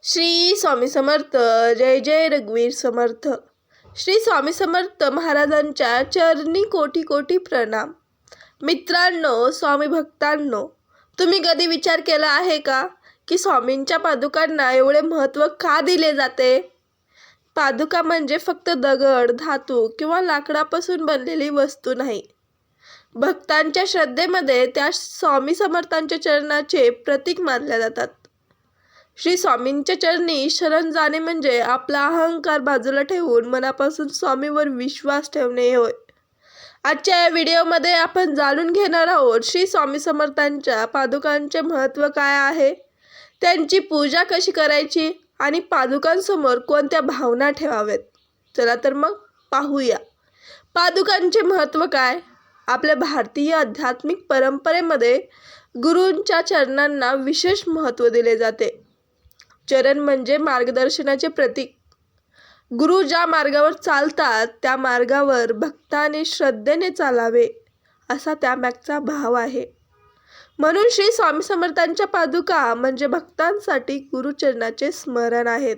श्री स्वामी समर्थ. जय जय रघुवीर समर्थ. श्री स्वामी समर्थ महाराजांच्या चरणी कोटी कोटी प्रणाम. मित्रांनो, स्वामी भक्तांनो, तुम्ही कधी विचार केला आहे का की स्वामींच्या पादुकांना एवढे महत्त्व का दिले जाते? पादुका म्हणजे फक्त दगड, धातू किंवा लाकडापासून बनलेली वस्तू नाही. भक्तांच्या श्रद्धेमध्ये त्या स्वामी समर्थांच्या चरणाचे प्रतीक मानल्या जातात. श्री स्वामींच्या चरणी शरण जाणे म्हणजे आपला अहंकार बाजूला ठेवून मनापासून स्वामीवर विश्वास ठेवणे होय. आजच्या या व्हिडिओमध्ये आपण जाणून घेणार आहोत श्री स्वामी समर्थांच्या पादुकांचे महत्त्व काय आहे, त्यांची पूजा कशी करायची आणि पादुकांसमोर कोणत्या भावना ठेवाव्यात. चला तर मग पाहूया. पादुकांचे महत्त्व काय. आपल्या भारतीय आध्यात्मिक परंपरेमध्ये गुरूंच्या चरणांना विशेष महत्त्व दिले जाते. चरण म्हणजे मार्गदर्शनाचे प्रतीक. गुरु ज्या मार्गावर चालतात त्या मार्गावर भक्ताने श्रद्धेने चालावे असा त्यामागचा भाव आहे. म्हणून श्री स्वामी समर्थांच्या पादुका म्हणजे भक्तांसाठी गुरुचरणाचे स्मरण आहेत.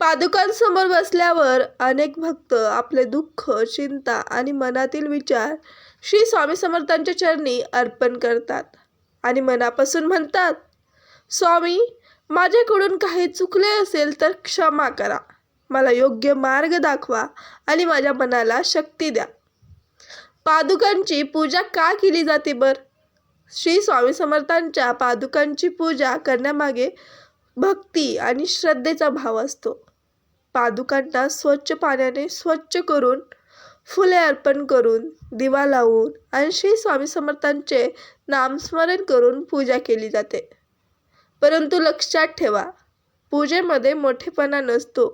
पादुकांसमोर बसल्यावर अनेक भक्त आपले दुःख, चिंता आणि मनातील विचार श्री स्वामी समर्थांच्या चरणी अर्पण करतात आणि मनापासून म्हणतात, स्वामी, माझ्याकडून काही चुकले असेल तर क्षमा करा, मला योग्य मार्ग दाखवा आणि माझ्या मनाला शक्ती द्या. पादुकांची पूजा का केली जाते बर? श्री स्वामी समर्थांच्या पादुकांची पूजा करण्यामागे भक्ती आणि श्रद्धेचा भाव असतो. पादुकांना स्वच्छ पाण्याने स्वच्छ करून, फुले अर्पण करून, दिवा लावून आणि श्री स्वामी समर्थांचे नामस्मरण करून पूजा केली जाते. परंतु लक्षात ठेवा, पूजेमध्ये मोठेपणा नसतो,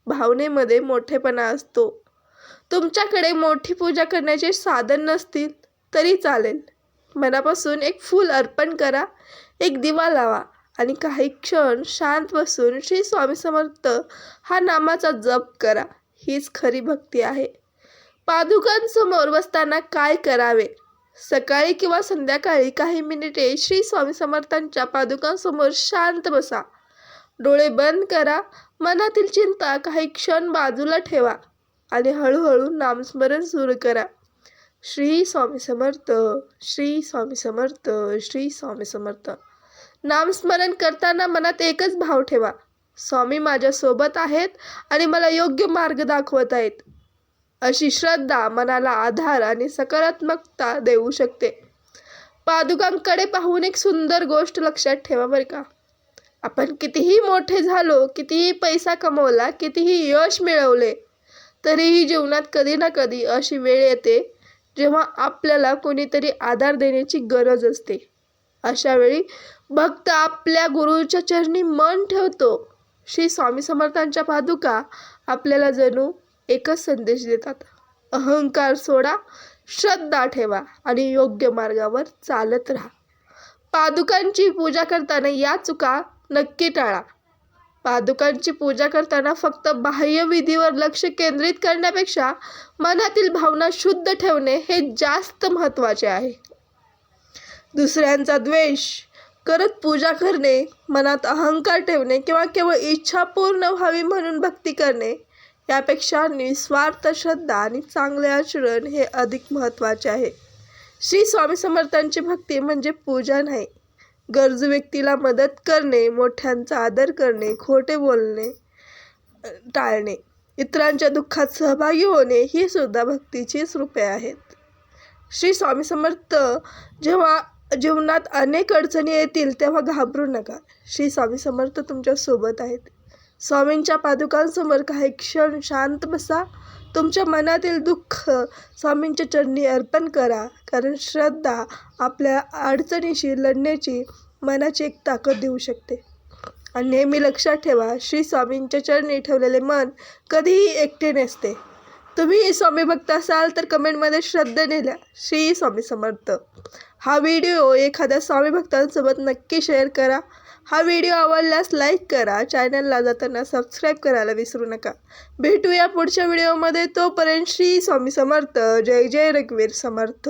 भावनेमध्ये मोठेपणा असतो. तुमच्याकडे मोठी पूजा करण्याचे साधन नसतील तरी चालेल. मनापासून एक फूल अर्पण करा, एक दिवा लावा आणि काही क्षण शांत बसून श्री स्वामी समर्थ हा नामाचा जप करा. हीच खरी भक्ती आहे. पादुकांसमोर बसताना काय करावे? सकाळी किंवा संध्याकाळी काही मिनिटे श्री स्वामी समर्थांच्या पादुकांसमोर शांत बसा. डोळे बंद करा, मनातील चिंता काही क्षण बाजूला ठेवा आणि हळूहळू नामस्मरण सुरू करा. श्री स्वामी समर्थ, श्री स्वामी समर्थ, श्री स्वामी समर्थ. नामस्मरण करताना मनात एकच भाव ठेवा, स्वामी माझ्यासोबत आहेत आणि मला योग्य मार्ग दाखवत आहेत. अशी श्रद्धा मनाला आधार आणि सकारात्मकता देऊ शकते. पादुकांकडे पाहून एक सुंदर गोष्ट लक्षात ठेवा बरं का. आपण कितीही मोठे झालो, कितीही पैसा कमवला, कितीही यश मिळवले, तरीही जीवनात कधी ना कधी अशी वेळ येते जेव्हा आपल्याला कोणीतरी आधार देण्याची गरज असते. अशा वेळी भक्त आपल्या गुरुच्या चरणी मन ठेवतो. श्री स्वामी समर्थांच्या पादुका आपल्याला जणू एकच संदेश देतात, अहंकार सोडा, श्रद्धा ठेवा आणि योग्य मार्गावर चालत राहा. पादुकांची पूजा करताना या चुका नक्की टाळा. पादुकांची पूजा करताना फक्त बाह्य विधीवर लक्ष केंद्रित करण्यापेक्षा मनातील भावना शुद्ध ठेवणे हे जास्त महत्त्वाचे आहे. दुसऱ्यांचा द्वेष करत पूजा करणे, मनात अहंकार ठेवणे किंवा केवळ इच्छा पूर्ण व्हावी म्हणून भक्ती करणे यापेक्षा निस्वार्थ श्रद्धा आणि चांगले आचरण हे अधिक महत्त्वाचे आहे. श्री स्वामी समर्थांची भक्ती म्हणजे पूजा नाही. गरजू व्यक्तीला मदत करणे, मोठ्यांचा आदर करणे, खोटे बोलणे टाळणे, इतरांच्या दुःखात सहभागी होणे ही सुद्धा भक्तीचीच रूपे आहेत. श्री स्वामी समर्थ जेव्हा जीवनात अनेक अडचणी येतील तेव्हा घाबरू नका. श्री स्वामी समर्थ तुमच्या सोबत आहेत. स्वामींच्या पादुकांसमोर काही क्षण शांत बसा. तुमच्या मनातील दुःख स्वामींच्या चरणी अर्पण करा, कारण श्रद्धा आपल्या अडचणीशी लढण्याची मनाची एक ताकद देऊ शकते. आणि नेहमी लक्षात ठेवा, श्री स्वामींच्या चरणी ठेवलेले मन कधीही एकटे नसते. तुम्ही स्वामी भक्त असाल तर कमेंटमध्ये श्रद्धेने लिहा, श्री स्वामी समर्थ. हा व्हिडिओ एखाद्या स्वामी भक्तांसोबत नक्की शेअर करा. हा व्हिडिओ आवडल्यास लाईक करा. चॅनलला जाताना सबस्क्राईब करायला विसरू नका. भेटूया पुढच्या व्हिडिओमध्ये. तोपर्यंत श्री स्वामी समर्थ. जय जय रघुवीर समर्थ.